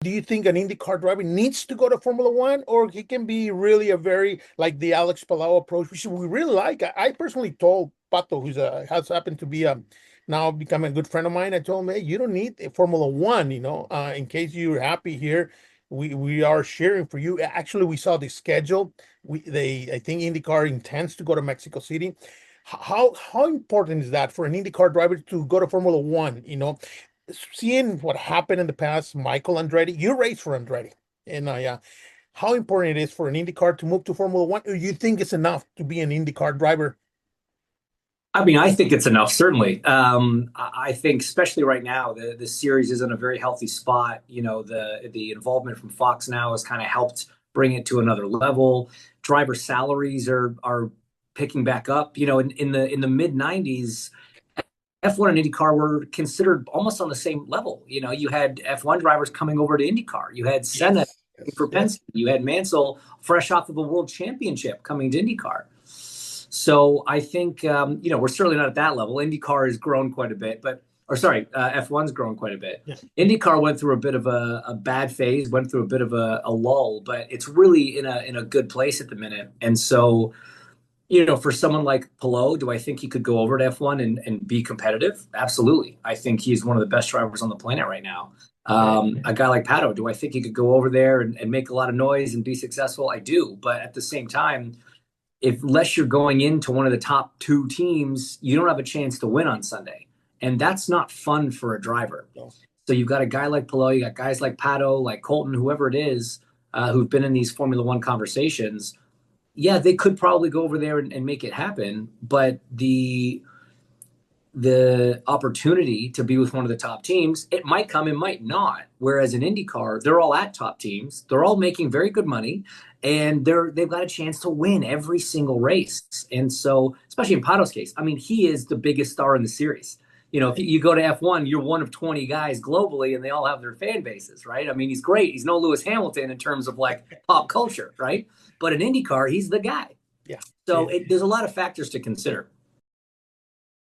do you think an IndyCar driver needs to go to Formula One, or he can be really a very like the Alex Palau approach, which we really like? I personally told Pato, who's has happened to be now become a good friend of mine. I told him, hey, you don't need a Formula One, in case you're happy here. We are cheering for you. Actually, we saw the schedule. I think IndyCar intends to go to Mexico City. How important is that for an IndyCar driver to go to Formula One? Seeing what happened in the past, Michael Andretti, you raced for Andretti, and yeah, how important it is for an IndyCar to move to Formula One? Or you think it's enough to be an IndyCar driver? I mean, I think it's enough, certainly. I think, especially right now, the series is in a very healthy spot. The involvement from Fox now has kind of helped bring it to another level. Driver salaries are picking back up. In the mid '90s, F1 and IndyCar were considered almost on the same level. You had F1 drivers coming over to IndyCar. You had Senna Yes, yes, for yes. Penske. You had Mansell fresh off of a world championship coming to IndyCar. So I think we're certainly not at that level. IndyCar has grown quite a bit, F1's grown quite a bit. Yeah. IndyCar went through a bit of a bad phase, went through a bit of a lull, but it's really in a good place at the minute. And so, for someone like Palou, do I think he could go over to F1 and be competitive? Absolutely. I think he's one of the best drivers on the planet right now. Right. A guy like Pato, do I think he could go over there and make a lot of noise and be successful? I do. But at the same time, unless you're going into one of the top two teams, you don't have a chance to win on Sunday. And that's not fun for a driver. No. So you've got a guy like Palou, you got guys like Pato, like Colton, whoever it is, who've been in these Formula One conversations. Yeah, they could probably go over there and make it happen. But the opportunity to be with one of the top teams, it might come, it might not. Whereas in IndyCar, they're all at top teams. They're all making very good money, and they've got a chance to win every single race. And so, especially in Pato's case, I mean, he is the biggest star in the series. If you go to F1, you're one of 20 guys globally, and they all have their fan bases, right? I mean, he's great. He's no Lewis Hamilton in terms of like pop culture, right? But in IndyCar, he's the guy. Yeah. So there's a lot of factors to consider.